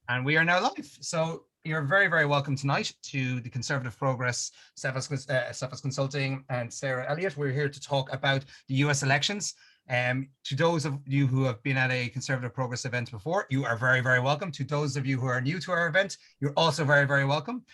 And we are now live. So you're very, very welcome tonight to the Conservative Progress, Cephas Consulting, and Sarah Elliott. We're here to talk about the US elections. To those of you who have been at a Conservative Progress event before, you are very, very welcome. To those of you who are new to our event, you're also very, very welcome.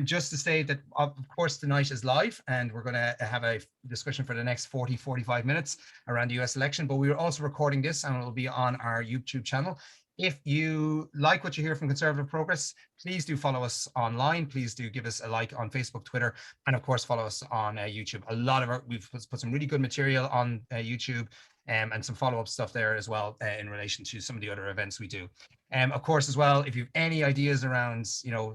Just to say that, of course, tonight is live, and we're going to have a discussion for the next 45 minutes around the US election, but we are also recording this, and it will be on our YouTube channel. If you like what you hear from Conservative Progress, please do follow us online. Please do give us a like on Facebook, Twitter, and of course, follow us on YouTube. We've put some really good material on YouTube and some follow-up stuff there as well in relation to some of the other events we do. Of course, as well, if you have any ideas around,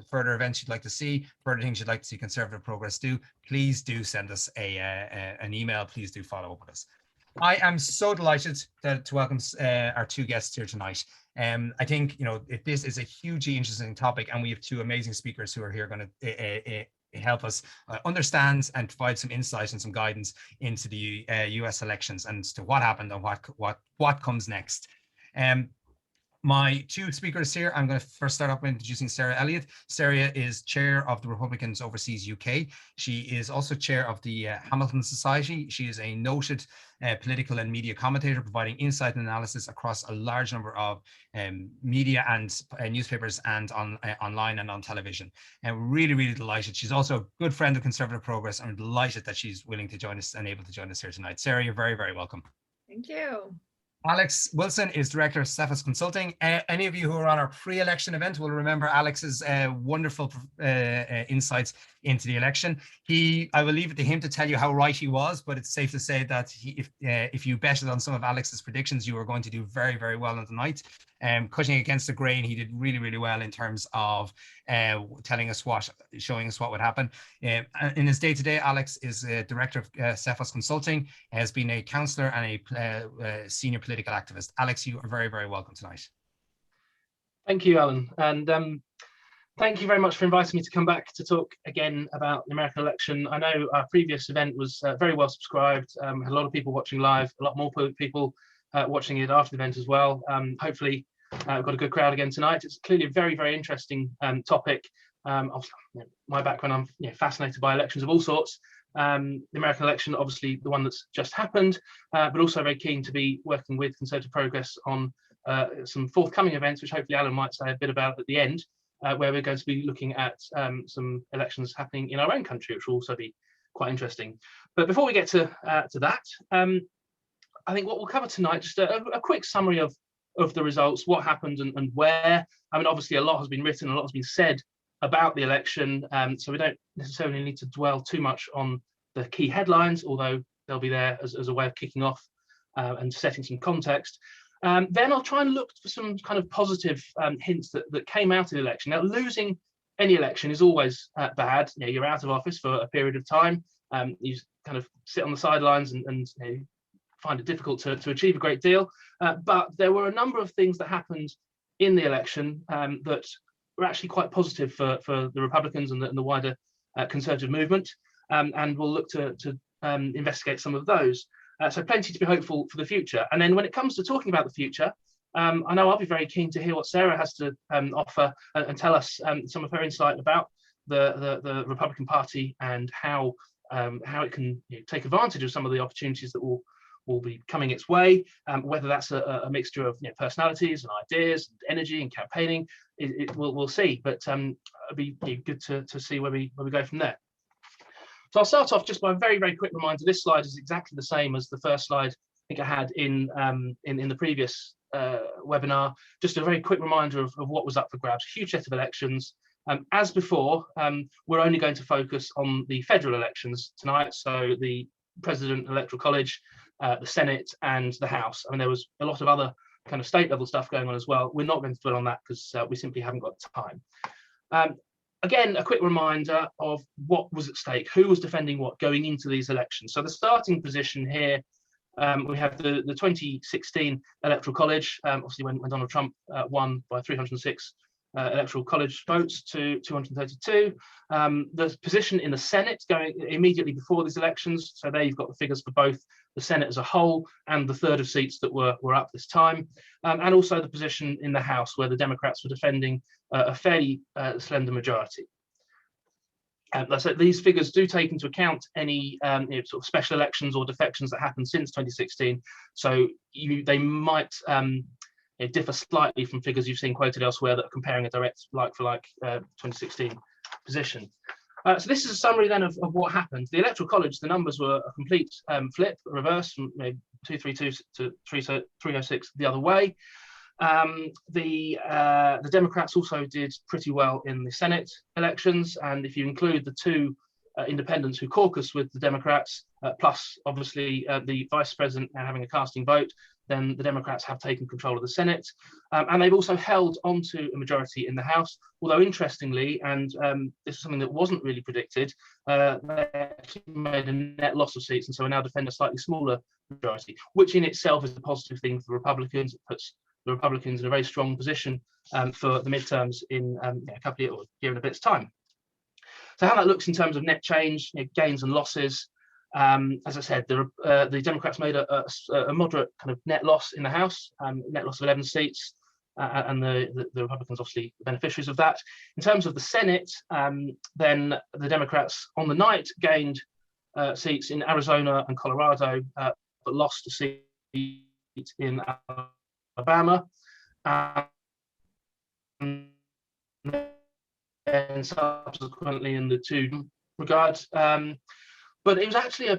further events you'd like to see, further things you'd like to see Conservative Progress do, please do send us an email. Please do follow up with us. I am so delighted to welcome our two guests here tonight. I think, this is a hugely interesting topic, and we have two amazing speakers who are here going to help us understand and provide some insight and some guidance into the US elections and to what happened and what comes next. My two speakers here, I'm going to first start off by introducing Sarah Elliott. Sarah is chair of the Republicans Overseas UK. She is also chair of the Hamilton Society. She is a noted political and media commentator, providing insight and analysis across a large number of media and newspapers and online and on television. And we're really, really delighted. She's also a good friend of Conservative Progress, and we're delighted that she's willing to join us and able to join us here tonight. Sarah, you're very, very welcome. Thank you. Alex Wilson is director of Cephas Consulting. Any of you who are on our pre-election event will remember Alex's wonderful insights into the election. I will leave it to him to tell you how right he was, but it's safe to say that if you betted on some of Alex's predictions, you were going to do very, very well on the night. Cutting against the grain, he did really, really well in terms of showing us what would happen. In his day-to-day, Alex is a director of Cephas Consulting, has been a counsellor and a senior political activist. Alex, you are very, very welcome tonight. Thank you, Alan. And thank you very much for inviting me to come back to talk again about the American election. I know our previous event was very well subscribed. Had a lot of people watching live, a lot more people watching it after the event as well. Hopefully we've got a good crowd again tonight. It's clearly a very, very interesting topic. My background, I'm fascinated by elections of all sorts. The American election, obviously the one that's just happened, but also very keen to be working with Conservative Progress on some forthcoming events, which hopefully Alan might say a bit about at the end, where we're going to be looking at some elections happening in our own country, which will also be quite interesting. But before we get to that, I think what we'll cover tonight, just a quick summary of the results, what happened and where. I mean, obviously a lot has been written, a lot has been said about the election, so we don't necessarily need to dwell too much on the key headlines, although they'll be there as a way of kicking off and setting some context. Then I'll try and look for some kind of positive hints that came out of the election. Now, losing any election is always bad. You're out of office for a period of time. You kind of sit on the sidelines and find it difficult to achieve a great deal. But there were a number of things that happened in the election that were actually quite positive for the Republicans and the wider Conservative movement. And we'll look to investigate some of those. So plenty to be hopeful for the future. And then when it comes to talking about the future, I know I'll be very keen to hear what Sarah has to offer and tell us some of her insight about the Republican Party and how it can take advantage of some of the opportunities that will be coming its way, whether that's a mixture of personalities and ideas and energy and campaigning. We'll see, but it'll be good to see where we go from there. So I'll start off just by a very, very quick reminder. This slide is exactly the same as the first slide I think I had in the previous webinar. Just a very quick reminder of what was up for grabs. A huge set of elections. As before, we're only going to focus on the federal elections tonight, so the President, Electoral College, the Senate and the House. I mean, there was a lot of other kind of state level stuff going on as well. We're not going to dwell on that because we simply haven't got time. Again, a quick reminder of what was at stake, who was defending what going into these elections. So the starting position here, we have the 2016 Electoral College, obviously when Donald Trump won by 306 electoral college votes to 232. The position in the Senate going immediately before these elections. So there you've got the figures for both the Senate as a whole and the third of seats that were up this time, and also the position in the House where the Democrats were defending a fairly slender majority. So these figures do take into account any sort of special elections or defections that happened since 2016. So they might differ slightly from figures you've seen quoted elsewhere that are comparing a direct like-for-like 2016 position. So this is a summary then of what happened. The Electoral College, the numbers were a complete flip, reverse from 232 to 306 the other way. The Democrats also did pretty well in the Senate elections, and if you include the two independents who caucus with the Democrats, plus obviously the vice president now having a casting vote, then the Democrats have taken control of the Senate, and they've also held onto a majority in the House. Although interestingly, and this is something that wasn't really predicted, they actually made a net loss of seats, and so are now defending a slightly smaller majority, which in itself is a positive thing for the Republicans. It puts the Republicans in a very strong position for the midterms in a couple of year and a bit's time. So how that looks in terms of net change, gains and losses. As I said, the Democrats made a moderate kind of net loss in the House, net loss of 11 seats, and the Republicans obviously the beneficiaries of that. In terms of the Senate, then the Democrats on the night gained seats in Arizona and Colorado, but lost a seat in Alabama, and subsequently in the two regards. But it was actually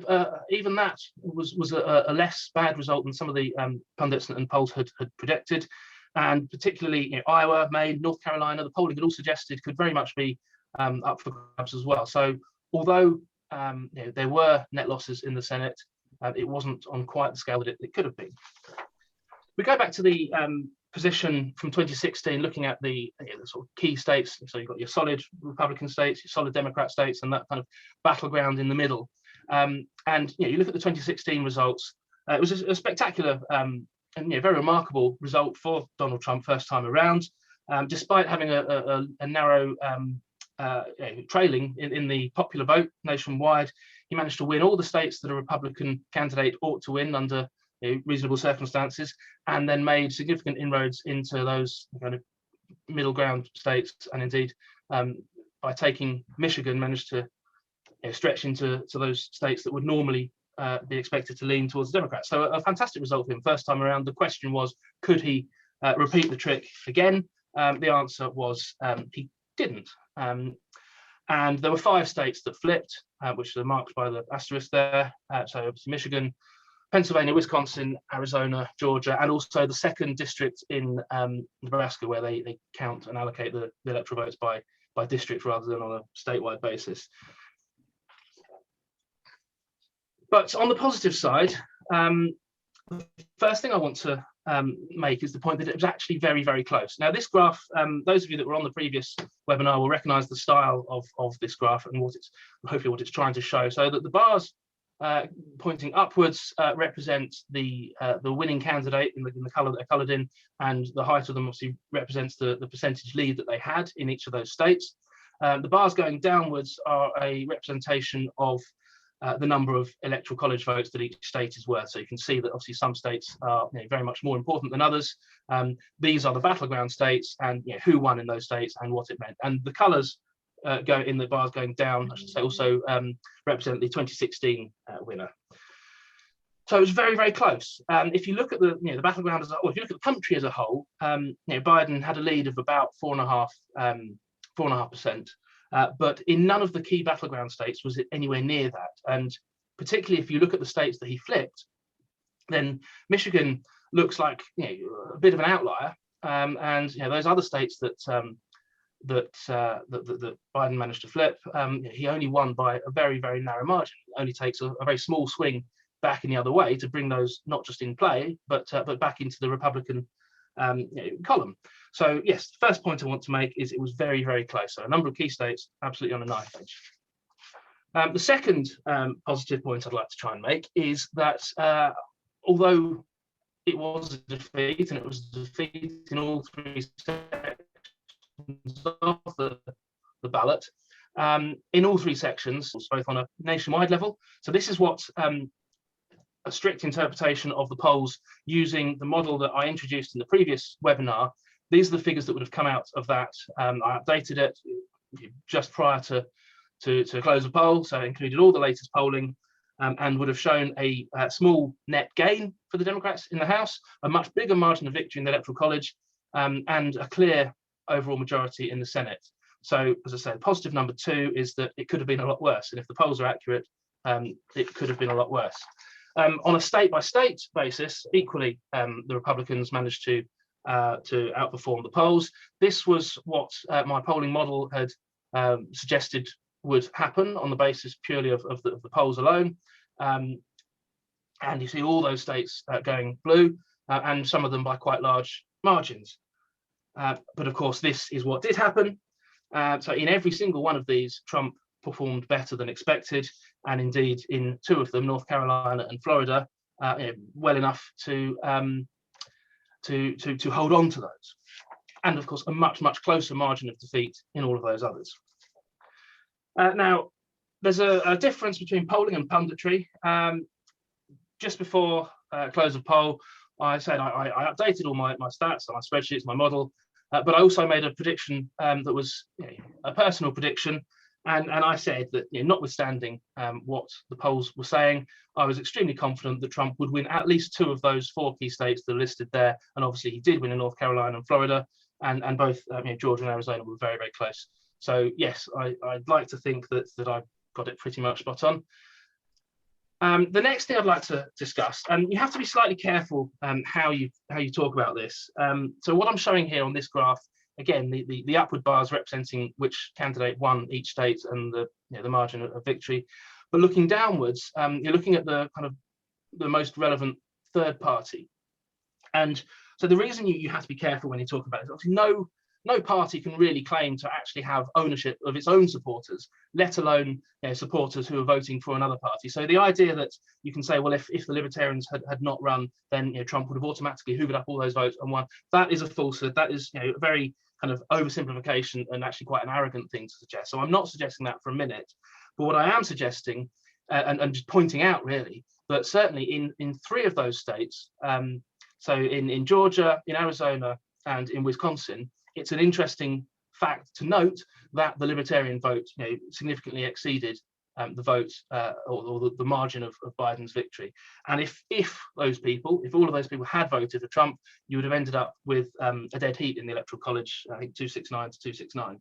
even that was a less bad result than some of the pundits and polls had predicted, and particularly Iowa, Maine, North Carolina, the polling had all suggested could very much be up for grabs as well. So although there were net losses in the Senate, it wasn't on quite the scale that it could have been. We go back to the position from 2016, looking at the sort of key states. So you've got your solid Republican states, your solid Democrat states, and that kind of battleground in the middle. And you look at the 2016 results. It was a spectacular and very remarkable result for Donald Trump first time around, despite having a narrow trailing in the popular vote nationwide. He managed to win all the states that a Republican candidate ought to win under reasonable circumstances, and then made significant inroads into those kind of middle ground states, and indeed by taking Michigan managed to stretch into those states that would normally be expected to lean towards the Democrats. So a fantastic result for him first time around. The question was, could he repeat the trick again? The answer was he didn't. And there were 5 states that flipped, which are marked by the asterisk there. So obviously Michigan, Pennsylvania, Wisconsin, Arizona, Georgia, and also the 2nd district in Nebraska, where they count and allocate the electoral votes by district rather than on a statewide basis. But on the positive side, the first thing I want to make is the point that it was actually very, very close. Now, this graph, those of you that were on the previous webinar will recognize the style of this graph and hopefully what it's trying to show. So that the bars pointing upwards represent the winning candidate in the color that they're colored in, and the height of them obviously represents the percentage lead that they had in each of those states. The bars going downwards are a representation of the number of electoral college votes that each state is worth. So you can see that obviously some states are very much more important than others. These are the battleground states, and who won in those states and what it meant. And the colors go in the bars going down, I should say, also represent the 2016 winner. So it was very, very close. If you look at the battleground as a whole, if you look at the country as a whole, Biden had a lead of about 4.5%. But in none of the key battleground states was it anywhere near that. And particularly if you look at the states that he flipped, then Michigan looks like a bit of an outlier. And those other states that Biden managed to flip, he only won by a very, very narrow margin. It only takes a very small swing back in the other way to bring those not just in play, but back into the Republican column. So yes, the first point I want to make is it was very, very close. So a number of key states absolutely on a knife edge. The second positive point I'd like to try and make is that although it was a defeat, and it was a defeat in all 3 sections of the ballot in all three sections, both on a nationwide level. So this is what a strict interpretation of the polls using the model that I introduced in the previous webinar. These are the figures that would have come out of that. I updated it just prior to close of poll, so it included all the latest polling, and would have shown a small net gain for the Democrats in the House, a much bigger margin of victory in the Electoral College, and a clear overall majority in the Senate. So, as I said, positive number 2 is that it could have been a lot worse, and if the polls are accurate, it could have been a lot worse. On a state-by-state basis, equally, the Republicans managed to outperform the polls. This was what my polling model had suggested would happen on the basis purely of the polls alone. And you see all those states going blue, and some of them by quite large margins. But of course, this is what did happen. So in every single one of these, Trump performed better than expected, and indeed in 2 of them, North Carolina and Florida, well enough to hold on to those. And of course, a much closer margin of defeat in all of those others. Now, there's a difference between polling and punditry. Just before close of poll, I said I updated all my stats, my spreadsheets, my model, but I also made a prediction that was a personal prediction. And I said that, notwithstanding what the polls were saying, I was extremely confident that Trump would win at least 2 of those 4 key states that are listed there. And obviously he did win in North Carolina and Florida, and both Georgia and Arizona were very, very close. So yes, I'd like to think that I got it pretty much spot on. The next thing I'd like to discuss, and you have to be slightly careful how you talk about this. So what I'm showing here on this graph, again, the upward bars representing which candidate won each state and the margin of victory. But looking downwards, you're looking at the kind of the most relevant third party. And so the reason you have to be careful when you talk about it is obviously no party can really claim to actually have ownership of its own supporters, let alone supporters who are voting for another party. So the idea that you can say, well, if the Libertarians had not run, then Trump would have automatically hoovered up all those votes and won. That is a falsehood. That is a very kind of oversimplification and actually quite an arrogant thing to suggest. So I'm not suggesting that for a minute. But what I am suggesting, and just pointing out really, that certainly in 3 of those states, so in Georgia, in Arizona, and in Wisconsin, it's an interesting fact to note that the Libertarian vote significantly exceeded the vote or the margin of Biden's victory. And if all of those people had voted for Trump, you would have ended up with a dead heat in the Electoral College, I think 269 to 269.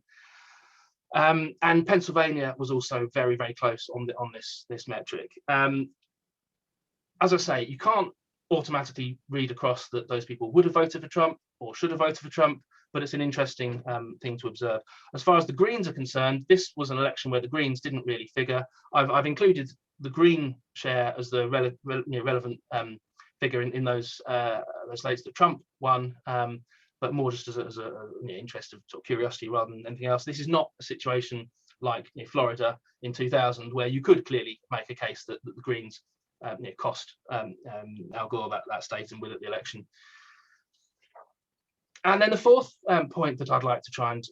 And Pennsylvania was also very, very close on this metric. As I say, you can't automatically read across that those people would have voted for Trump or should have voted for Trump, but it's an interesting thing to observe. As far as the Greens are concerned, this was an election where the Greens didn't really figure. I've included the Green share as the relevant figure in those states that Trump won, but more just as a interest of sort of curiosity rather than anything else. This is not a situation like Florida in 2000, where you could clearly make a case that the Greens cost Al Gore that state and win at the election. And then the fourth point that I'd like to try and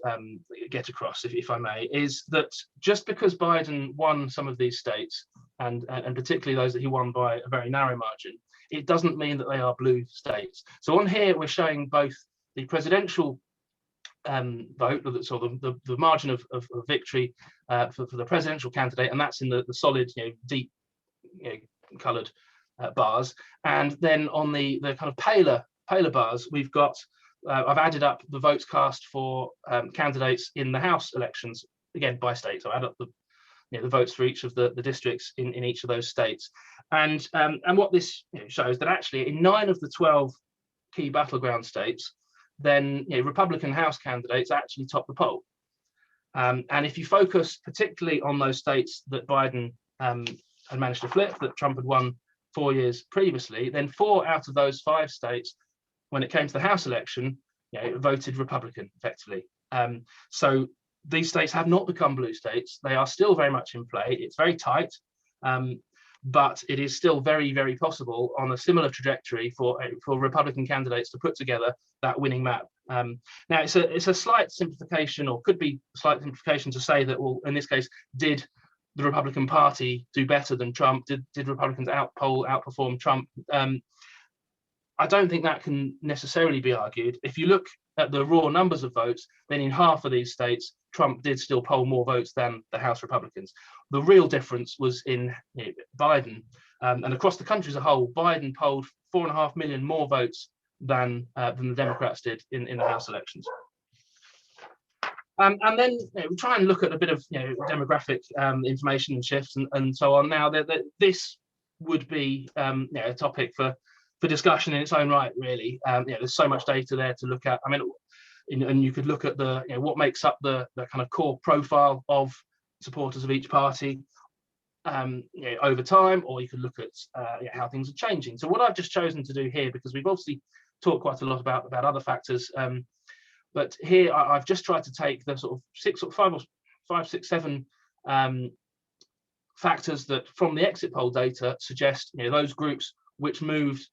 get across, if I may, is that just because Biden won some of these states, and particularly those that he won by a very narrow margin, it doesn't mean that they are blue states. So on here, we're showing both the presidential vote, so the margin of victory for the presidential candidate, and that's in the solid, deep coloured bars. And then on the kind of paler bars, we've got I've added up the votes cast for candidates in the House elections, again by state. So I add up the votes for each of the districts in each of those states, and what this shows that actually in 9 of the 12 key battleground states, then Republican House candidates actually top the poll. And if you focus particularly on those states that Biden had managed to flip, that Trump had won 4 years previously, then 4 out of those 5 states, when it came to the House election, voted Republican effectively. So these states have not become blue states. They are still very much in play. It's very tight. but it is still very, very possible on a similar trajectory for Republican candidates to put together that winning map. Now, it's a slight simplification, or could be a slight simplification, to say that, well, in this case, did the Republican Party do better than Trump? Did Republicans outperform Trump? I don't think that can necessarily be argued. If you look at the raw numbers of votes, then in half of these states, Trump did still poll more votes than the House Republicans. The real difference was in Biden, and across the country as a whole, Biden polled 4.5 million more votes than the Democrats did in the House elections. And then we try and look at a bit of demographic information and shifts and so on. Now, this would be a topic for discussion in its own right, really. There's so much data there to look at. I mean, and you could look at the what makes up the kind of core profile of supporters of each party over time, or you could look at how things are changing. So what I've just chosen to do here, because we've obviously talked quite a lot about other factors, but here I've just tried to take the sort of five, six, seven factors that from the exit poll data suggest those groups which moved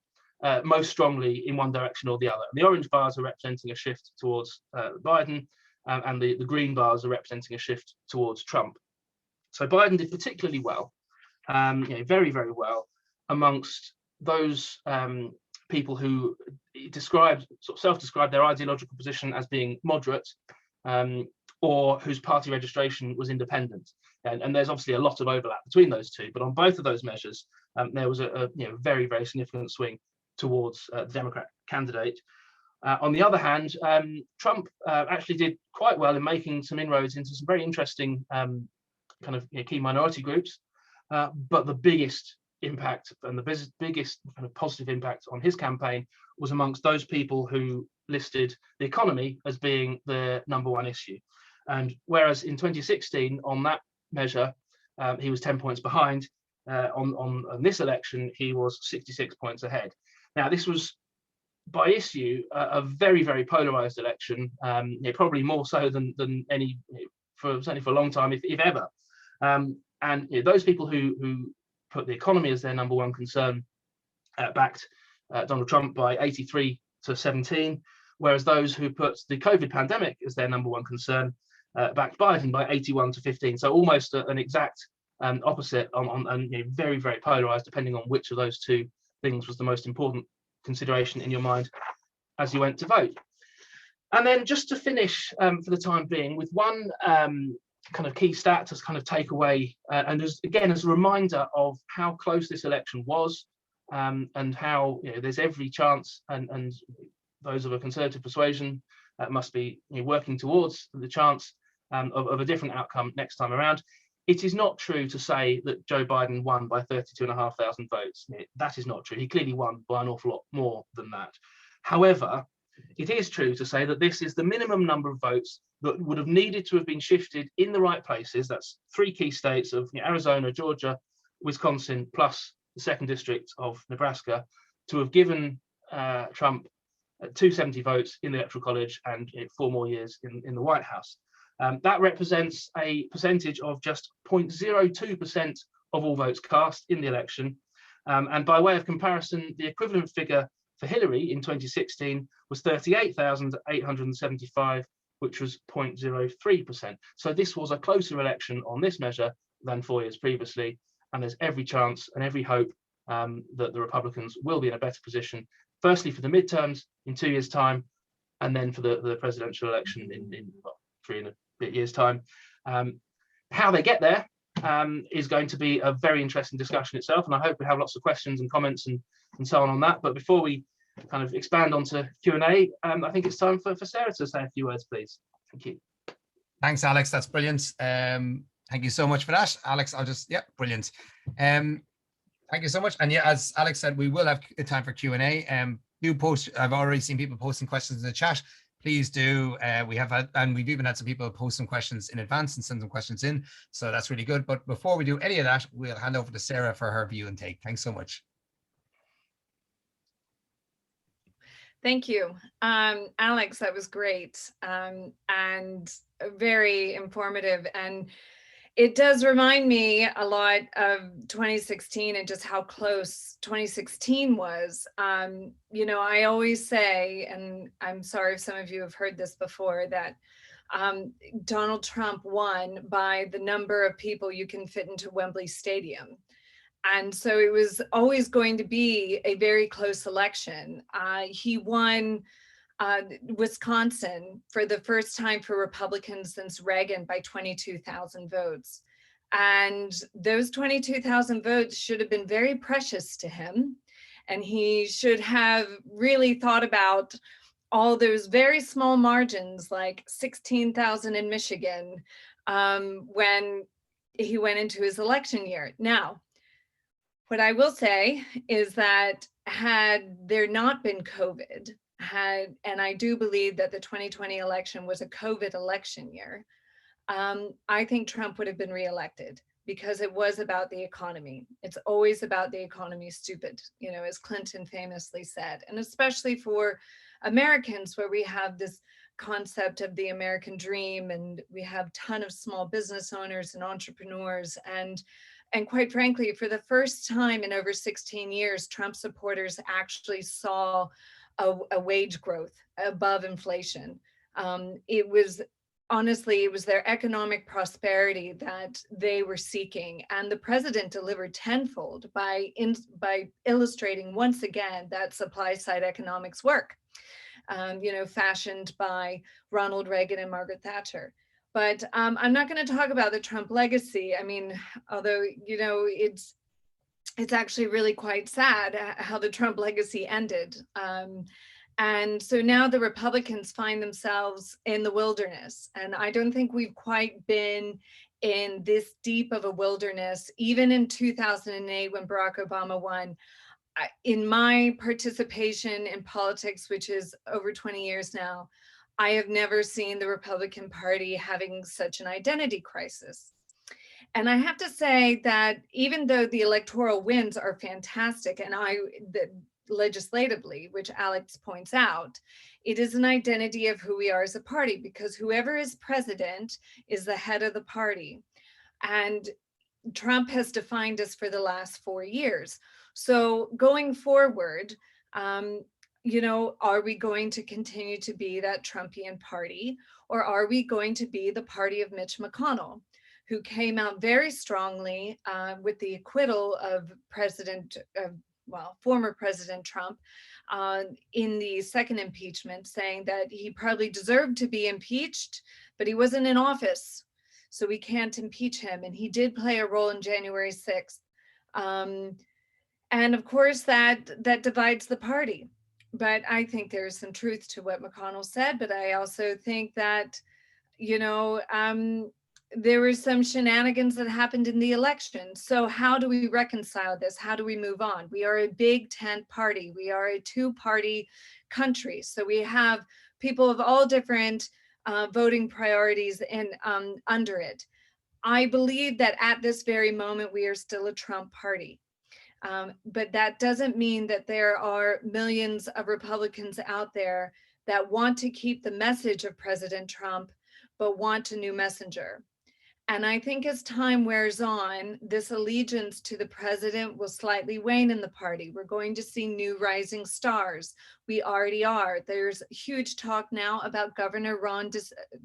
most strongly in one direction or the other. And the orange bars are representing a shift towards Biden, and the green bars are representing a shift towards Trump. So Biden did particularly well, very, very well, amongst those people who self-described their ideological position as being moderate, or whose party registration was independent. And there's obviously a lot of overlap between those two, but on both of those measures, there was a very, very significant swing towards the Democrat candidate. On the other hand, Trump actually did quite well in making some inroads into some very interesting kind of key minority groups, but the biggest impact and the biggest kind of positive impact on his campaign was amongst those people who listed the economy as being the number one issue. And whereas in 2016 on that measure he was 10 points behind, on this election he was 66 points ahead. Now, this was by issue a very, very polarized election, probably more so than any certainly for a long time, if ever. And those people who put the economy as their number one concern backed Donald Trump by 83 to 17, whereas those who put the COVID pandemic as their number one concern backed Biden by 81 to 15. So almost an exact opposite and very, very polarized, depending on which of those two things was the most important consideration in your mind as you went to vote. And then just to finish for the time being with one kind of key stat to kind of take away, and as a reminder of how close this election was, and how there's every chance, and those of a conservative persuasion must be working towards the chance of a different outcome next time around. It is not true to say that Joe Biden won by 32,500 votes. That is not true. He clearly won by an awful lot more than that. However, it is true to say that this is the minimum number of votes that would have needed to have been shifted in the right places. That's three key states of Arizona, Georgia, Wisconsin, plus the second district of Nebraska, to have given Trump 270 votes in the Electoral College and 4 more years in the White House. That represents a percentage of just 0.02% of all votes cast in the election. And by way of comparison, the equivalent figure for Hillary in 2016 was 38,875, which was 0.03%. So this was a closer election on this measure than 4 years previously. And there's every chance and every hope that the Republicans will be in a better position, firstly for the midterms in 2 years' time, and then for the presidential election in 3 and a bit years' time. How they get there is going to be a very interesting discussion itself, and I hope we have lots of questions and comments and so on that. But before we kind of expand onto Q&A, I think it's time for Sarah to say a few words, please. Thank you. Thanks, Alex. That's brilliant. Thank you so much for that, Alex. Brilliant. Thank you so much. And as Alex said, we will have time for Q&A. Do post. I've already seen people posting questions in the chat. Please do. We've even had some people post some questions in advance and send some questions in. So that's really good. But before we do any of that, we'll hand over to Sarah for her view and take. Thanks so much. Thank you, Alex. That was great and very informative. And It does remind me a lot of 2016 and just how close 2016 was. You know, I always say, and I'm sorry if some of you have heard this before, that Donald Trump won by the number of people you can fit into Wembley Stadium. And so it was always going to be a very close election. He won Wisconsin for the first time for Republicans since Reagan by 22,000 votes. And those 22,000 votes should have been very precious to him. And he should have really thought about all those very small margins, like 16,000 in Michigan, when he went into his election year. Now, what I will say is that had there not been COVID, and I do believe that the 2020 election was a COVID election year, I think Trump would have been reelected because it was about the economy. It's always about the economy, stupid, you know, as Clinton famously said, and especially for Americans, where we have this concept of the American dream, and we have a ton of small business owners and entrepreneurs, and quite frankly, for the first time in over 16 years, Trump supporters actually saw a wage growth above inflation. It was honestly, it was their economic prosperity that they were seeking. And the president delivered tenfold by illustrating once again that supply side economics work, you know, fashioned by Ronald Reagan and Margaret Thatcher. But I'm not going to talk about the Trump legacy. I mean, although, you know, it's actually really quite sad how the Trump legacy ended. And so now the Republicans find themselves in the wilderness. And I don't think we've quite been in this deep of a wilderness, even in 2008 when Barack Obama won. In my participation in politics, which is over 20 years now, I have never seen the Republican Party having such an identity crisis. And I have to say that even though the electoral wins are fantastic, and legislatively, which Alex points out, it is an identity of who we are as a party, because whoever is president is the head of the party. And Trump has defined us for the last 4 years. So going forward, you know, are we going to continue to be that Trumpian party, or are we going to be the party of Mitch McConnell, who came out very strongly with the acquittal of former President Trump in the second impeachment, saying that he probably deserved to be impeached, but he wasn't in office, so we can't impeach him. And he did play a role in January 6th. And of course, that divides the party. But I think there's some truth to what McConnell said, but I also think that, you know, there were some shenanigans that happened in the election. So how do we reconcile this? How do we move on? We are a big tent party. We are a two-party country. So we have people of all different voting priorities under it. I believe that at this very moment, we are still a Trump party. But that doesn't mean that there are millions of Republicans out there that want to keep the message of President Trump, but want a new messenger. And I think as time wears on, this allegiance to the president will slightly wane in the party. We're going to see new rising stars. We already are. There's huge talk now about Governor Ron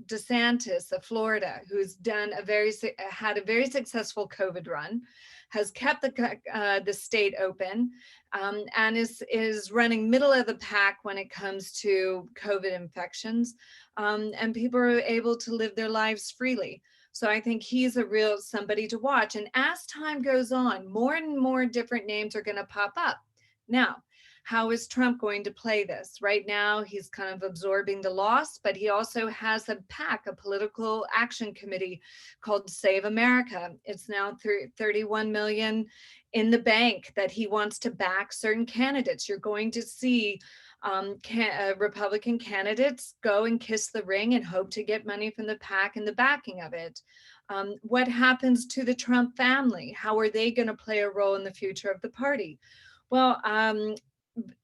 DeSantis of Florida, who's had a very successful COVID run, has kept the state open, and is running middle of the pack when it comes to COVID infections, and people are able to live their lives freely. So I think he's a real somebody to watch. And as time goes on, more and more different names are going to pop up. Now, how is Trump going to play this? Right now, he's kind of absorbing the loss, but he also has a PAC, a political action committee called Save America. It's now 31 million in the bank that he wants to back certain candidates. You're going to see Republican candidates go and kiss the ring and hope to get money from the PAC and the backing of it. What happens to the Trump family? How are they going to play a role in the future of the party? Well,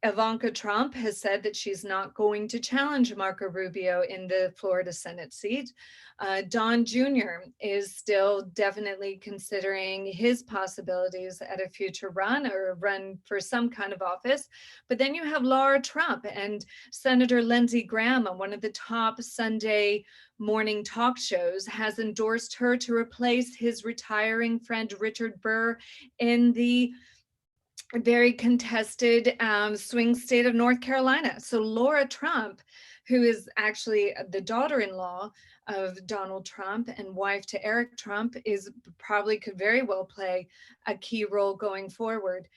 Ivanka Trump has said that she's not going to challenge Marco Rubio in the Florida Senate seat. Don Jr. is still definitely considering his possibilities at a future run or a run for some kind of office. But then you have Laura Trump and Senator Lindsey Graham on one of the top Sunday morning talk shows has endorsed her to replace his retiring friend Richard Burr in the very contested swing state of North Carolina. So Laura Trump, who is actually the daughter-in-law of Donald Trump and wife to Eric Trump, is probably could very well play a key role going forward.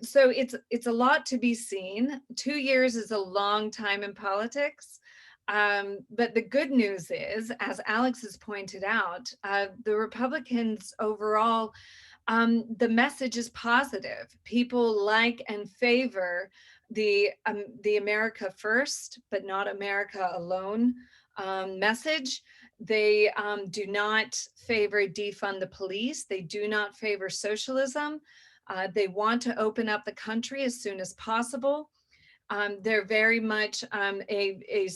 So it's a lot to be seen. 2 years is a long time in politics. But the good news is, as Alex has pointed out, the Republicans overall, the message is positive. People like and favor the America first, but not America alone message. They do not favor defund the police. They do not favor socialism. They want to open up the country as soon as possible. They're very much a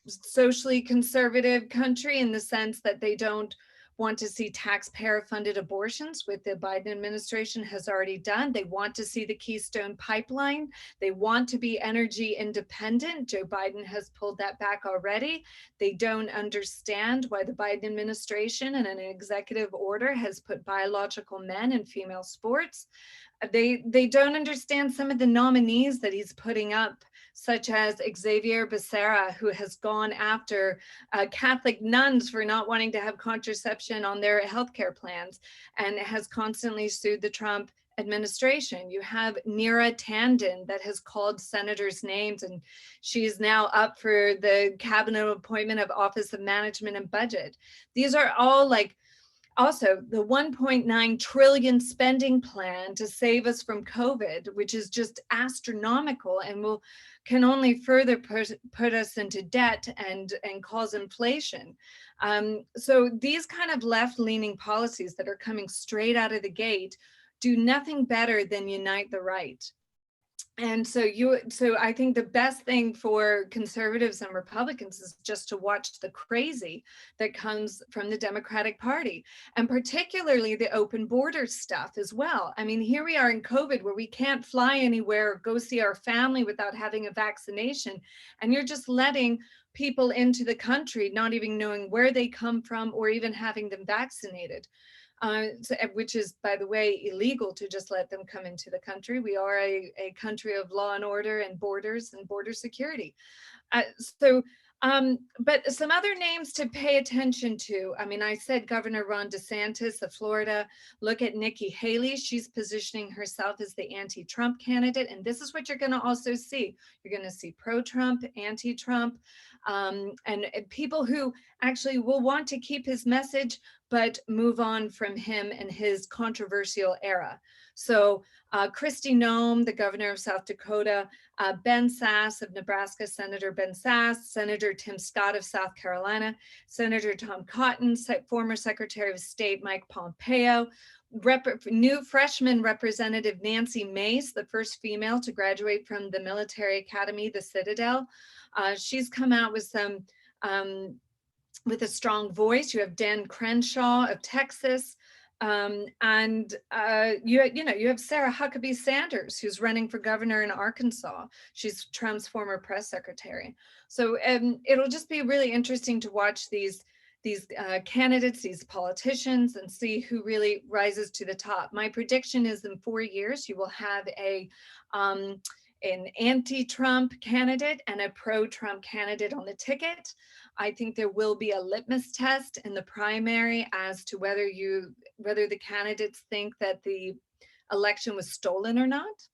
socially conservative country in the sense that they don't want to see taxpayer funded abortions, which the Biden administration has already done. They want to see the Keystone Pipeline. They want to be energy independent. Joe Biden has pulled that back already. They don't understand why the Biden administration in an executive order has put biological men in female sports. They don't understand some of the nominees that he's putting up, such as Xavier Becerra, who has gone after Catholic nuns for not wanting to have contraception on their healthcare plans and has constantly sued the Trump administration. You have Neera Tanden that has called senators names, and she is now up for the cabinet appointment of Office of Management and Budget. These are all like, also, the 1.9 trillion spending plan to save us from COVID, which is just astronomical and can only further put us into debt and cause inflation. So these kind of left-leaning policies that are coming straight out of the gate do nothing better than unite the right. And so I think the best thing for conservatives and Republicans is just to watch the crazy that comes from the Democratic Party, and particularly the open border stuff as well. I mean, here we are in COVID where we can't fly anywhere or go see our family without having a vaccination. And you're just letting people into the country, not even knowing where they come from or even having them vaccinated. Which is, by the way, illegal to just let them come into the country. We are a country of law and order and border security. But some other names to pay attention to. I mean, I said Governor Ron DeSantis of Florida. Look at Nikki Haley. She's positioning herself as the anti-Trump candidate. And this is what you're going to also see. You're going to see pro-Trump, anti-Trump, and people who actually will want to keep his message, but move on from him and his controversial era. So Kristi Noem, the governor of South Dakota, Ben Sasse of Nebraska, Senator Ben Sasse, Senator Tim Scott of South Carolina, Senator Tom Cotton, former Secretary of State Mike Pompeo, new freshman Representative Nancy Mace, the first female to graduate from the military academy, the Citadel. She's come out with some with a strong voice. You have Dan Crenshaw of Texas, and you have Sarah Huckabee Sanders, who's running for governor in Arkansas. She's Trump's former press secretary. So it'll just be really interesting to watch these candidates, these politicians, and see who really rises to the top. My prediction is in 4 years, you will have an anti-Trump candidate and a pro-Trump candidate on the ticket. I think there will be a litmus test in the primary as to whether the candidates think that the election was stolen or not.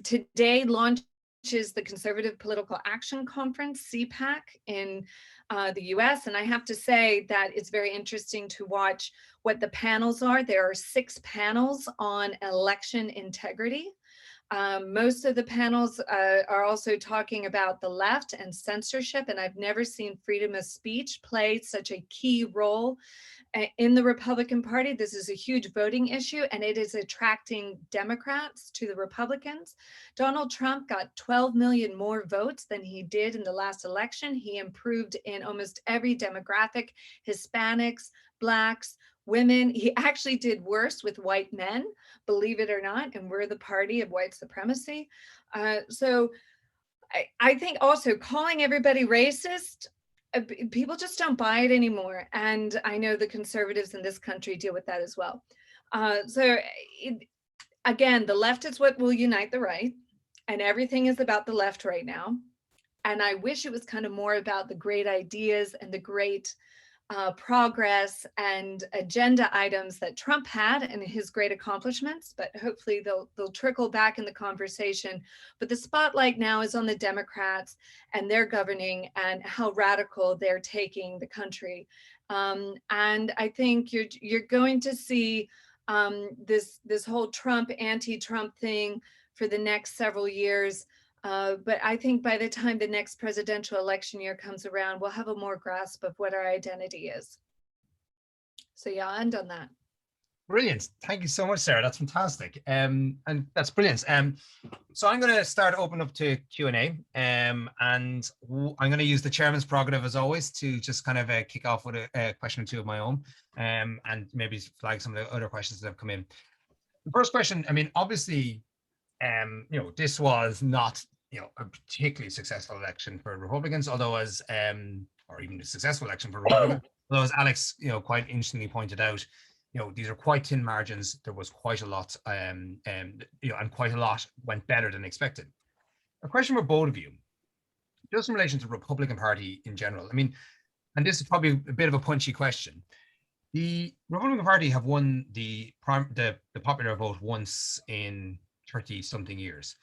Today launches the Conservative Political Action Conference, CPAC, in the US. And I have to say that it's very interesting to watch what the panels are. There are 6 panels on election integrity. Most of the panels are also talking about the left and censorship, and I've never seen freedom of speech play such a key role in the Republican Party. This is a huge voting issue, and it is attracting Democrats to the Republicans. Donald Trump got 12 million more votes than he did in the last election. He improved in almost every demographic: Hispanics, Blacks, women. He actually did worse with white men, believe it or not, and we're the party of white supremacy. So I think also calling everybody racist, people just don't buy it anymore. And I know the conservatives in this country deal with that as well. Again, the left is what will unite the right, and everything is about the left right now. And I wish it was kind of more about the great ideas and the great progress and agenda items that Trump had and his great accomplishments, but hopefully they'll trickle back in the conversation. But the spotlight now is on the Democrats and their governing and how radical they're taking the country. And I think you're going to see this whole Trump, anti-Trump thing for the next several years. But I think by the time the next presidential election year comes around, we'll have a more grasp of what our identity is. So yeah, I'll end on that. Brilliant. Thank you so much, Sarah. That's fantastic. And that's brilliant. So I'm going to start open up to Q&A. And I'm going to use the chairman's prerogative, as always, to just kind of kick off with a question or two of my own, and maybe flag some of the other questions that have come in. The first question, I mean, obviously, this was not, a particularly successful election for Republicans, although as, or even a successful election for Republicans, although as Alex, quite interestingly pointed out, these are quite thin margins. There was quite a lot, and quite a lot went better than expected. A question for both of you, just in relation to the Republican Party in general. I mean, and this is probably a bit of a punchy question. The Republican Party have won the popular vote once in 30-something years.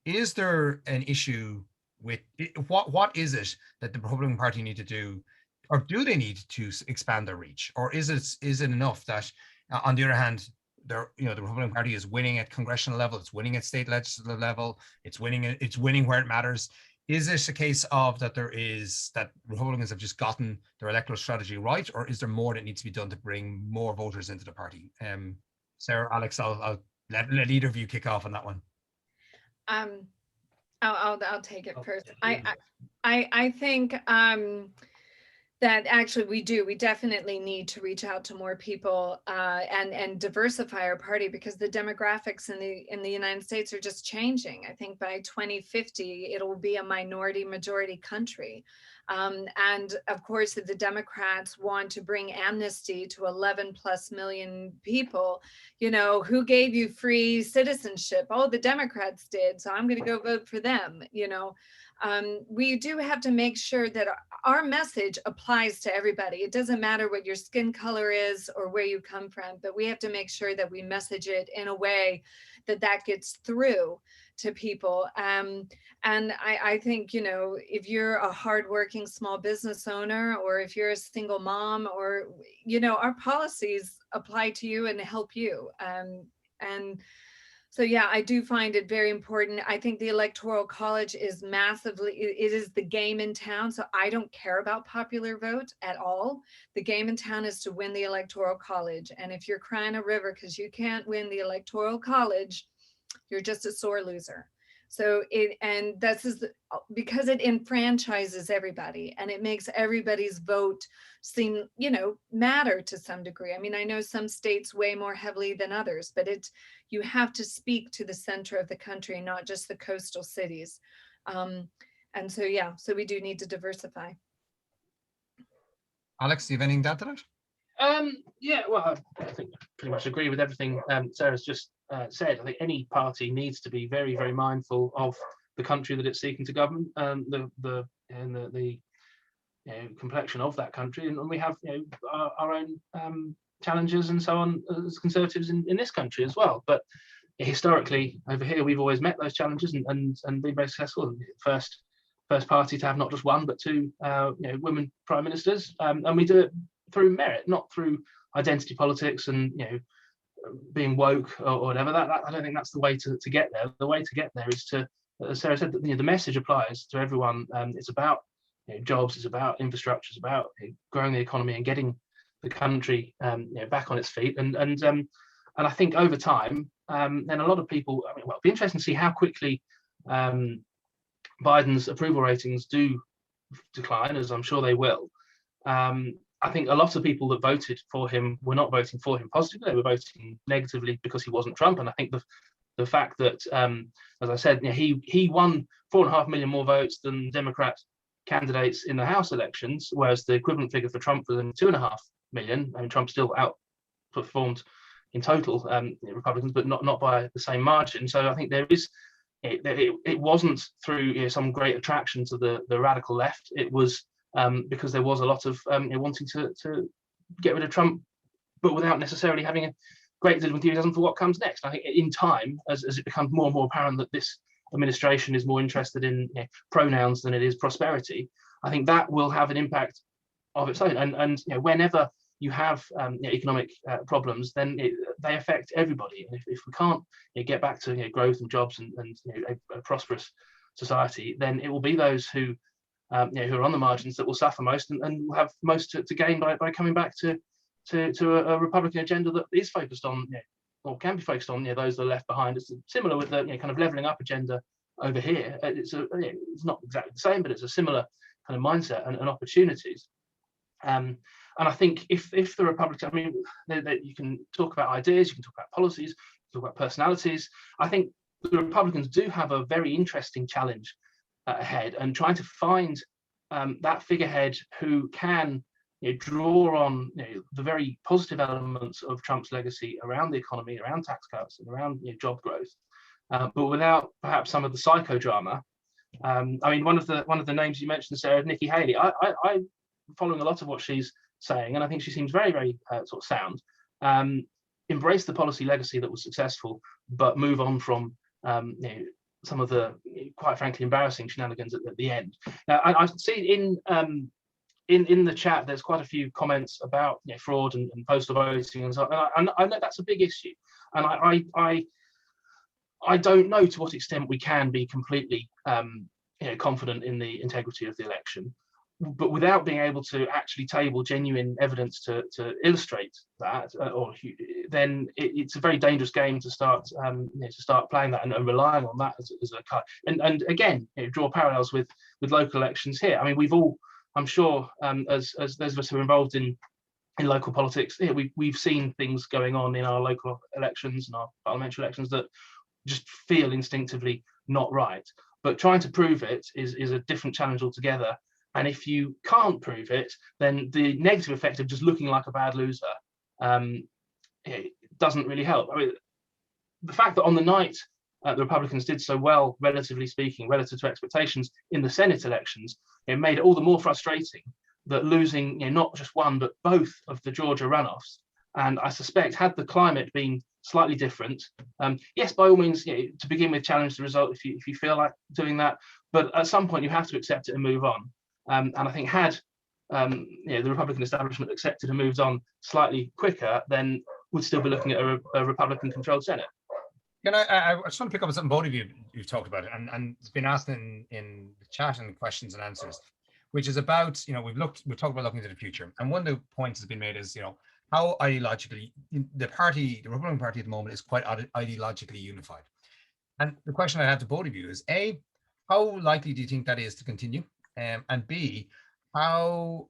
Is there an issue with what is it that the Republican Party need to do, or do they need to expand their reach, or is it enough that on the other hand, the Republican Party is winning at congressional level, it's winning at state legislative level, it's winning where it matters? Is this a case of that Republicans have just gotten their electoral strategy right, or is there more that needs to be done to bring more voters into the party? Sarah, Alex, I'll let either of you kick off on that one. I'll take it first. I think that actually we definitely need to reach out to more people and diversify our party, because the demographics in the United States are just changing. I think by 2050 it will be a minority majority country. And of course, if the Democrats want to bring amnesty to 11+ million people, who gave you free citizenship? Oh, the Democrats did, so I'm going to go vote for them. We do have to make sure that our message applies to everybody. It doesn't matter what your skin color is or where you come from, but we have to make sure that we message it in a way that gets through to people. And I think, if you're a hardworking small business owner, or if you're a single mom, or, our policies apply to you and help you. And so, yeah, I do find it very important. I think the Electoral College is it is the game in town. So I don't care about popular vote at all. The game in town is to win the Electoral College. And if you're crying a river because you can't win the Electoral College, you're just a sore loser. So because it enfranchises everybody, and it makes everybody's vote seem, matter to some degree. I mean, I know some states weigh more heavily than others, but you have to speak to the center of the country, not just the coastal cities. And so, yeah, so we do need to diversify. Alex, do you have anything to add to that? Yeah, well, I think I pretty much agree with everything Sarah's just said. I think any party needs to be very, very mindful of the country that it's seeking to govern, the complexion of that country, and we have our own challenges and so on as Conservatives in this country as well. But historically, over here, we've always met those challenges and been very successful. First party to have not just one but two women prime ministers, and we do it through merit, not through identity politics and being woke or whatever. That I don't think that's the way to get there. The way to get there is to, as Sarah said, the message applies to everyone. It's about jobs, it's about infrastructure, it's about growing the economy and getting the country back on its feet. And I think over time, then a lot of people, well, it'll be interesting to see how quickly Biden's approval ratings do decline, as I'm sure they will. I think a lot of people that voted for him were not voting for him positively; they were voting negatively because he wasn't Trump. And I think the fact that, as I said, he won 4.5 million more votes than Democrat candidates in the House elections, whereas the equivalent figure for Trump was 2.5 million. I mean, Trump still outperformed in total Republicans, but not by the same margin. So I think there is. It wasn't through some great attraction to the radical left. It was because there was a lot of wanting to get rid of Trump, but without necessarily having a great deal of enthusiasm for what comes next. I think in time, as it becomes more and more apparent that this administration is more interested in pronouns than it is prosperity, I think that will have an impact of its own. And whenever you have economic problems, then they affect everybody. And if we can't get back to growth and jobs and a prosperous society, then it will be those who are on the margins that will suffer most and will have most to gain by coming back to a Republican agenda that is focused on or can be focused on those that are left behind. It's similar with the kind of levelling up agenda over here. It's not exactly the same, but it's a similar kind of mindset and opportunities. And I think if the Republicans, I mean, you can talk about ideas, you can talk about policies, talk about personalities. I think the Republicans do have a very interesting challenge ahead, and trying to find that figurehead who can draw on the very positive elements of Trump's legacy around the economy, around tax cuts, and around job growth, but without perhaps some of the psychodrama. I mean, one of the names you mentioned, Sarah, Nikki Haley. I'm following a lot of what she's saying, and I think she seems very, very sort of sound. Embrace the policy legacy that was successful, but move on from some of the quite frankly embarrassing shenanigans at the end. Now, I see in the chat there's quite a few comments about fraud and postal voting and so on, and I know that's a big issue, and I don't know to what extent we can be completely confident in the integrity of the election. But without being able to actually table genuine evidence to illustrate that, then it's a very dangerous game to start playing that and relying on that as a cut. And again, draw parallels with local elections here. I mean, we've all, I'm sure, as those of us who are involved in local politics, we've seen things going on in our local elections and our parliamentary elections that just feel instinctively not right. But trying to prove it is a different challenge altogether. And if you can't prove it, then the negative effect of just looking like a bad loser it doesn't really help. I mean, the fact that on the night the Republicans did so well, relatively speaking, relative to expectations in the Senate elections, it made it all the more frustrating that losing not just one, but both of the Georgia runoffs. And I suspect had the climate been slightly different, yes, by all means, to begin with, challenge the result if you feel like doing that. But at some point, you have to accept it and move on. And I think had the Republican establishment accepted and moved on slightly quicker, then we'd still be looking at a Republican-controlled Senate. I just want to pick up on something both of you've talked about, and it's been asked in the chat and questions and answers, which is about we've talked about looking to the future, and one of the points that's been made is how ideologically the Republican Party at the moment is quite ideologically unified, and the question I have to both of you is A, how likely do you think that is to continue? And B, how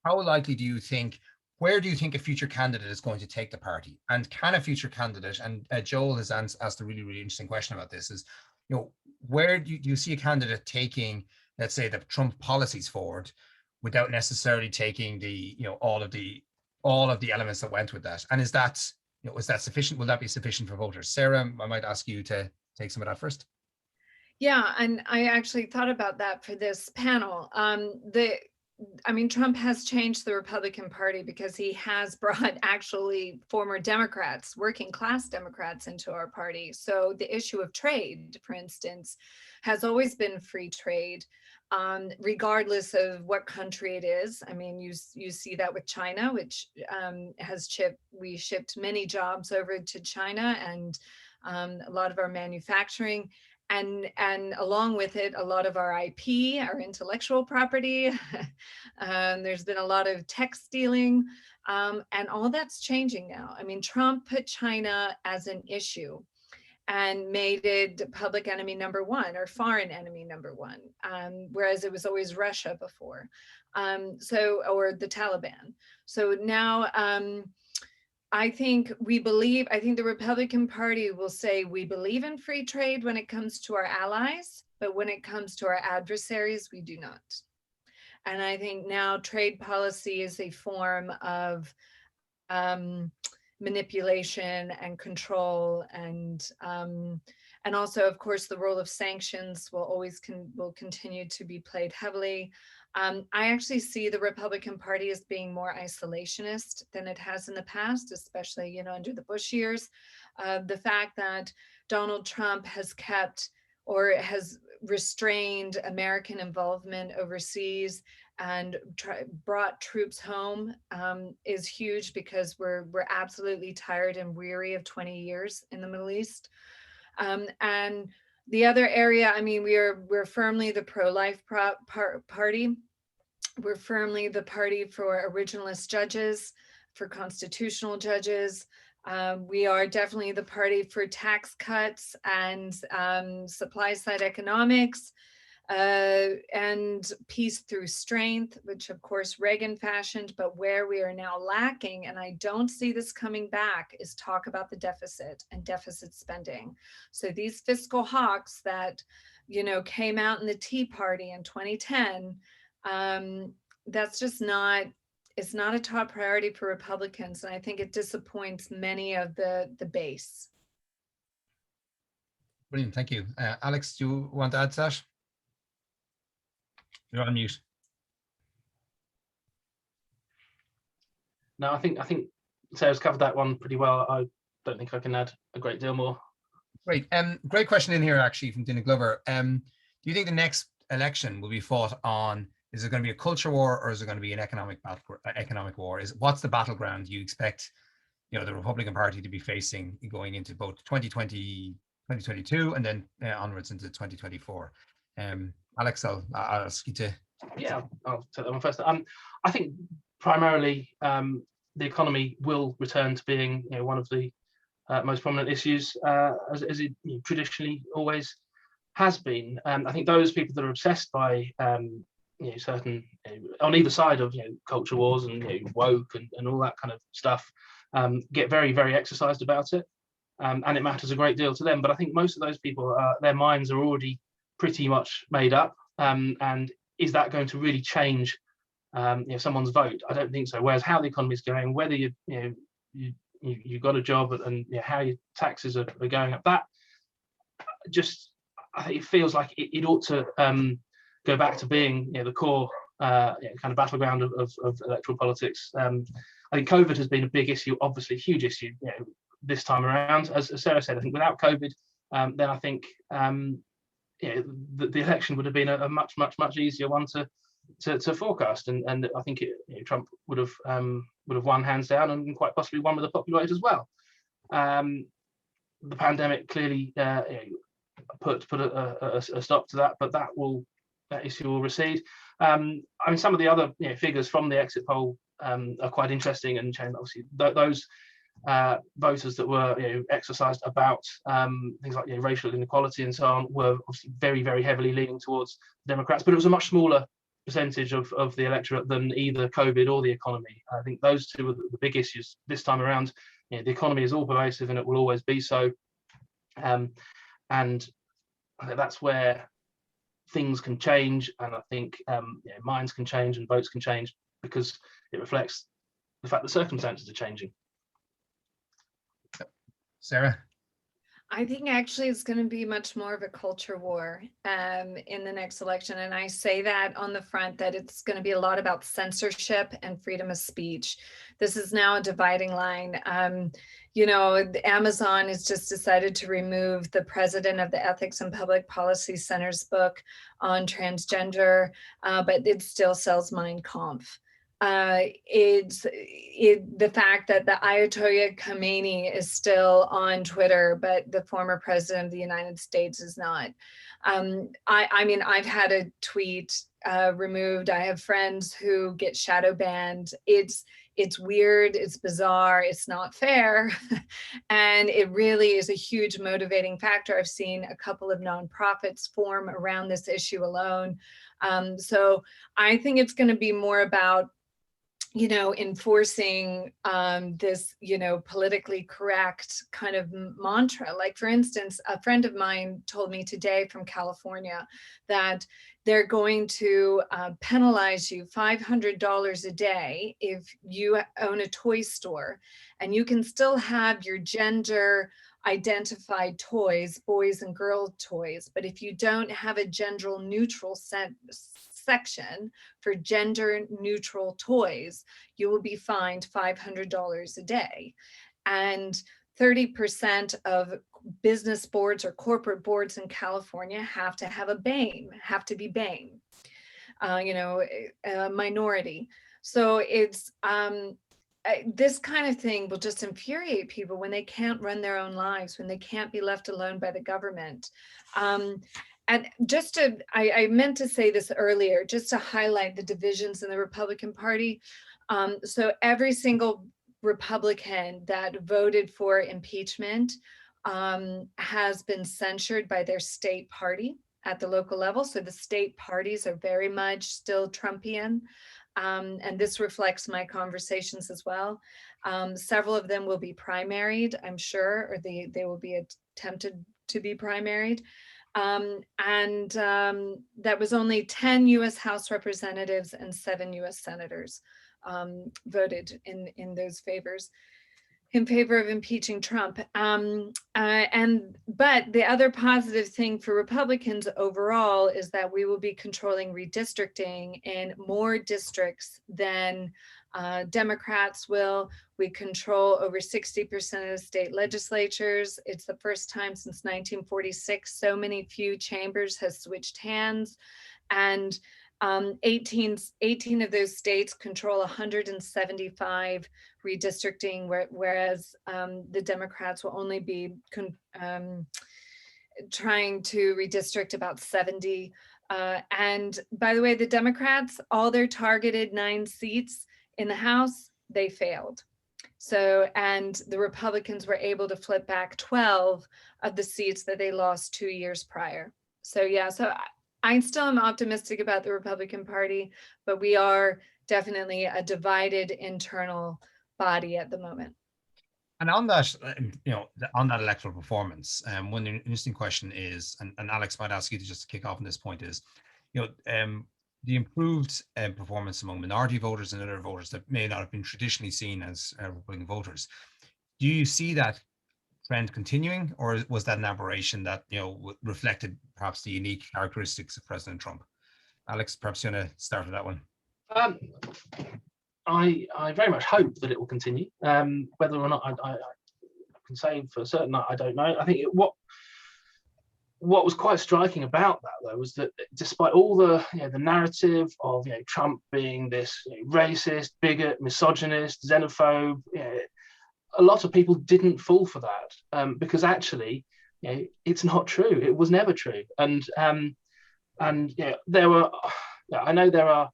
likely do you think, where do you think a future candidate is going to take the party? And can a future candidate, and Joel has asked a really, really interesting question about this, is, where do you see a candidate taking, let's say, the Trump policies forward without necessarily taking the, all of the elements that went with that? And is that sufficient? Will that be sufficient for voters? Sarah, I might ask you to take some of that first. Yeah, and I actually thought about that for this panel. Trump has changed the Republican Party because he has brought actually former Democrats, working class Democrats, into our party. So the issue of trade, for instance, has always been free trade. regardless of what country it is. I mean, you see that with China, which we shipped many jobs over to China, and a lot of our manufacturing, and along with it, a lot of our IP, our intellectual property. There's been a lot of tech stealing, and all that's changing now. I mean, Trump put China as an issue and made it public enemy number one, or foreign enemy number one, whereas it was always Russia before, or the Taliban. So now I think the Republican Party will say we believe in free trade when it comes to our allies, but when it comes to our adversaries, we do not. And I think now trade policy is a form of manipulation and control, and also, of course, the role of sanctions will continue to be played heavily. I actually see the Republican Party as being more isolationist than it has in the past, especially under the Bush years. The fact that Donald Trump has kept or has restrained American involvement overseas and brought troops home is huge, because we're absolutely tired and weary of 20 years in the Middle East. And the other area, I mean, we're firmly the pro-life party. We're firmly the party for originalist judges, for constitutional judges. We are definitely the party for tax cuts and supply side economics, and peace through strength, which of course Reagan fashioned. But where we are now lacking, and I don't see this coming back, is talk about the deficit and deficit spending. So these fiscal hawks that came out in the Tea Party in 2010, that's just not, it's not a top priority for Republicans, and I think it disappoints many of the base. Brilliant, thank you. Alex, do you want to add to that? You're on mute. No, I think Sarah's covered that one pretty well. I don't think I can add a great deal more. Great. Great question in here actually from Dina Glover. Do you think the next election will be fought on, is it going to be a culture war, or is it going to be an economic war? What's the battleground you expect the Republican Party to be facing going into both 2020, 2022 and then onwards into 2024? Alex, I'll ask you to. Yeah, I'll take that one first. I think primarily the economy will return to being one of the most prominent issues, as it traditionally always has been. I think those people that are obsessed by certain on either side of culture wars and woke and all that kind of stuff get very, very exercised about it, and it matters a great deal to them. But I think most of those people, their minds are already pretty much made up, and is that going to really change someone's vote? I don't think so. Whereas how the economy is going, whether you got a job and how your taxes are going up, that just, I think it feels like it ought to go back to being the core kind of battleground of electoral politics. I think COVID has been a big issue, obviously a huge issue this time around. As Sarah said, I think without COVID, then I think the election would have been a much easier one to forecast, and I think Trump would have won hands down, and quite possibly won with a popular vote as well. The pandemic clearly put a stop to that, but that issue will recede. I mean, some of the other figures from the exit poll are quite interesting, and obviously those voters that were exercised about things like racial inequality and so on were obviously very, very heavily leaning towards Democrats, but it was a much smaller percentage of the electorate than either COVID or the economy. I think those two are the big issues this time around. The economy is all pervasive and it will always be so, and I think that's where things can change, and I think minds can change and votes can change because it reflects the fact that circumstances are changing. Sarah? I think actually it's going to be much more of a culture war in the next election. And I say that on the front that it's going to be a lot about censorship and freedom of speech. This is now a dividing line. Amazon has just decided to remove the president of the Ethics and Public Policy Center's book on transgender, but it still sells Mein Kampf. It's the fact that the Ayatollah Khamenei is still on Twitter, but the former president of the United States is not. I mean, I've had a tweet removed. I have friends who get shadow banned. It's weird, it's bizarre, it's not fair. And it really is a huge motivating factor. I've seen a couple of nonprofits form around this issue alone. So I think it's going to be more about enforcing this, politically correct kind of mantra. Like, for instance, a friend of mine told me today from California that they're going to penalize you $500 a day if you own a toy store, and you can still have your gender identified toys, boys and girl toys, but if you don't have a gender neutral section for gender neutral toys, you will be fined $500 a day. And 30% of business boards or corporate boards in California have to have to be BAME, a minority. So it's this kind of thing will just infuriate people when they can't run their own lives, when they can't be left alone by the government. And just I meant to say this earlier, just to highlight the divisions in the Republican Party. So every single Republican that voted for impeachment has been censured by their state party at the local level. So the state parties are very much still Trumpian. And this reflects my conversations as well. Several of them will be primaried, I'm sure, or they will be attempted to be primaried. That was only 10 US House representatives and 7 US senators voted in those favors, in favor of impeaching Trump. But the other positive thing for Republicans overall is that we will be controlling redistricting in more districts than Democrats will. We control over 60% of the state legislatures. It's the first time since 1946 so many few chambers has switched hands, and 18 of those states control 175 redistricting, whereas the Democrats will only be trying to redistrict about 70. And by the way, the Democrats, all their targeted 9 seats in the House, they failed. So, and the Republicans were able to flip back 12 of the seats that they lost 2 years prior. So yeah, so I still am optimistic about the Republican Party, but we are definitely a divided internal body at the moment. And on that, on that electoral performance, one interesting question is, and Alex might ask you to just kick off on this point, is, the improved performance among minority voters and other voters that may not have been traditionally seen as Republican voters. Do you see that trend continuing, or was that an aberration that reflected perhaps the unique characteristics of President Trump? Alex, perhaps you want to start with that one. I very much hope that it will continue. Whether or not I can say for certain, I don't know. I think what was quite striking about that, though, was that despite all the the narrative of Trump being this racist, bigot, misogynist, xenophobe, a lot of people didn't fall for that because actually, it's not true. It was never true. And there were, I know there are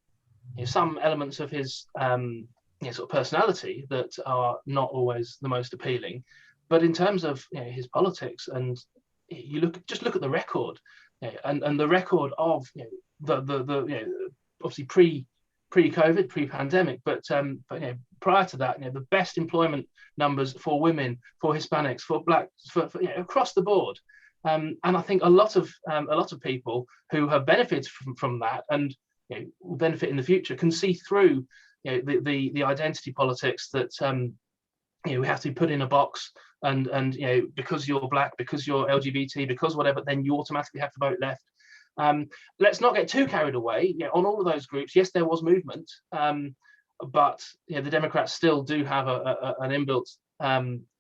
some elements of his sort of personality that are not always the most appealing, but in terms of his politics, and you look at the record, and the record of the obviously pre-COVID, pre-pandemic, but prior to that, the best employment numbers for women, for Hispanics, for Blacks, for across the board, and I think a lot of people who have benefited from that and will benefit in the future can see through the identity politics that we have to be put in a box and because you're black, because you're LGBT, because whatever, then you automatically have to vote left. Let's not get too carried away. On all of those groups, yes, there was movement, but the Democrats still do have an inbuilt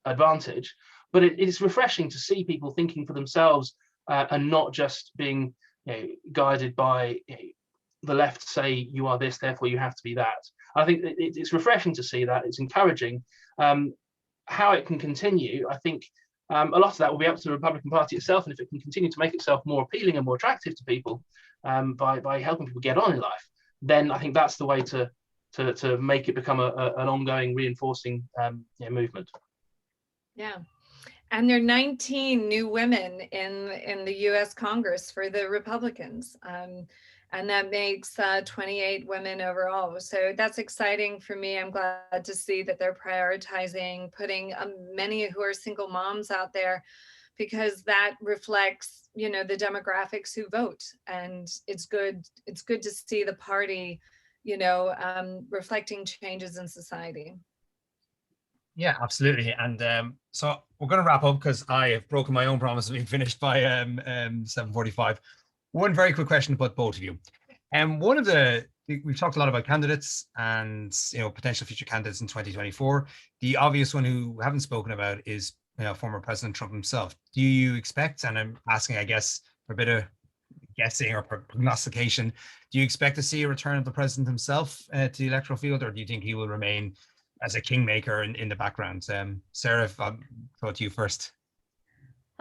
advantage. But it is refreshing to see people thinking for themselves and not just being guided by the left say you are this, therefore you have to be that. I think it's refreshing to see that. It's encouraging. How it can continue, I think a lot of that will be up to the Republican Party itself, and if it can continue to make itself more appealing and more attractive to people by helping people get on in life, then I think that's the way to make it become an ongoing, reinforcing movement. Yeah. And there are 19 new women in the U.S. Congress for the Republicans. And that makes 28 women overall. So that's exciting for me. I'm glad to see that they're prioritizing putting many who are single moms out there, because that reflects, the demographics who vote. And it's good to see the party, reflecting changes in society. Yeah, absolutely. And so we're going to wrap up because I have broken my own promise of being finished by 7:45. One very quick question to put both of you. And we've talked a lot about candidates and potential future candidates in 2024. The obvious one who we haven't spoken about is former President Trump himself. Do you expect, and I'm asking, I guess, for a bit of guessing or prognostication, do you expect to see a return of the president himself to the electoral field, or do you think he will remain as a kingmaker in the background? Sarah, if I'll throw to you first.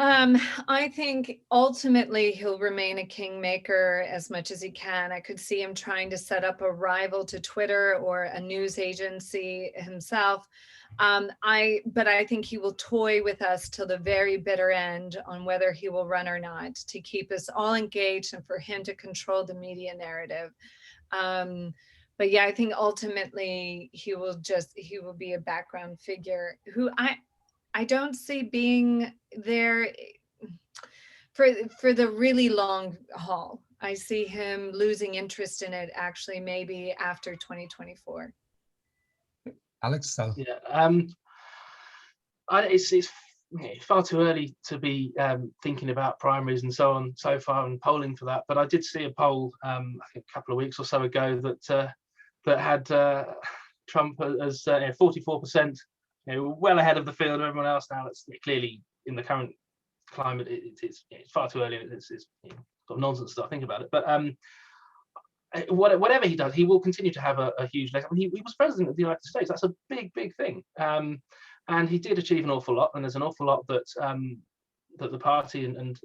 I think ultimately he'll remain a kingmaker as much as he can. I could see him trying to set up a rival to Twitter or a news agency himself. But I think he will toy with us till the very bitter end on whether he will run or not, to keep us all engaged and for him to control the media narrative. But yeah, I think ultimately he will be a background figure who I don't see being there for the really long haul. I see him losing interest in it actually maybe after 2024. Alex? So. Yeah, it's far too early to be thinking about primaries and so on so far and polling for that. But I did see a poll I think a couple of weeks or so ago that had Trump as 44%. Well ahead of the field of everyone else now. That's clearly, in the current climate, it's far too early. It's sort of nonsense to start thinking about it. But whatever he does, he will continue to have a huge legacy. I mean, he was president of the United States. That's a big thing. And he did achieve an awful lot. And there's an awful lot that that the party and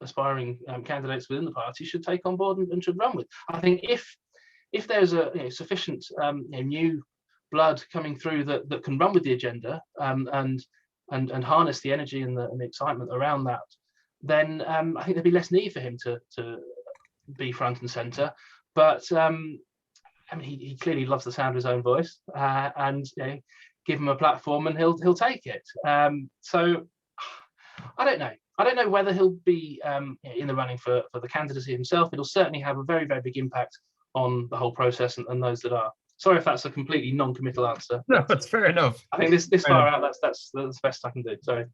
aspiring candidates within the party should take on board and should run with. I think if there's a sufficient new blood coming through that can run with the agenda and harness the energy and the excitement around that, then I think there'd be less need for him to be front and center. But I mean, he clearly loves the sound of his own voice, and give him a platform and he'll take it. So I don't know whether he'll be in the running for the candidacy himself. It'll certainly have a very big impact on the whole process and those that are. Sorry if that's a completely non-committal answer. No, that's fair enough. I think this far out, that's the best I can do. Sorry.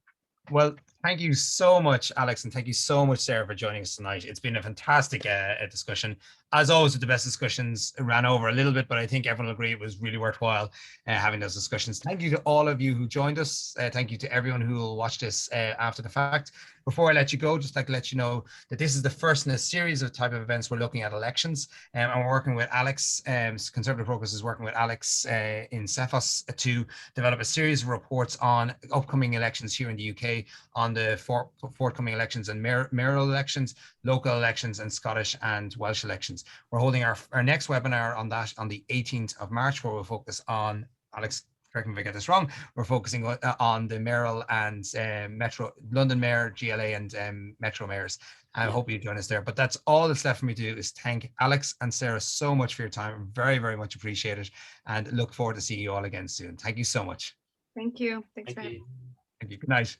Well, thank you so much, Alex, and thank you so much, Sarah, for joining us tonight. It's been a fantastic discussion. As always, with the best discussions, it ran over a little bit, but I think everyone will agree it was really worthwhile having those discussions. Thank you to all of you who joined us. Thank you to everyone who will watch this after the fact. Before I let you go, just like to let you know that this is the first in a series of type of events we're looking at elections, and we're working with Alex. Conservative Progress is working with Alex in Cephas to develop a series of reports on upcoming elections here in the UK, on the forthcoming elections and mayoral elections, local elections, and Scottish and Welsh elections. We're holding our next webinar on that on the 18th of March, where we'll focus on, Alex, correct me if I get this wrong, we're focusing on the mayoral and Metro London Mayor, GLA, and Metro Mayors. I hope you join us there. But that's all that's left for me to do is thank Alex and Sarah so much for your time. Very much appreciated, and look forward to seeing you all again soon. Thank you so much. Thank you. Thanks, Matt. Thank you. Good night.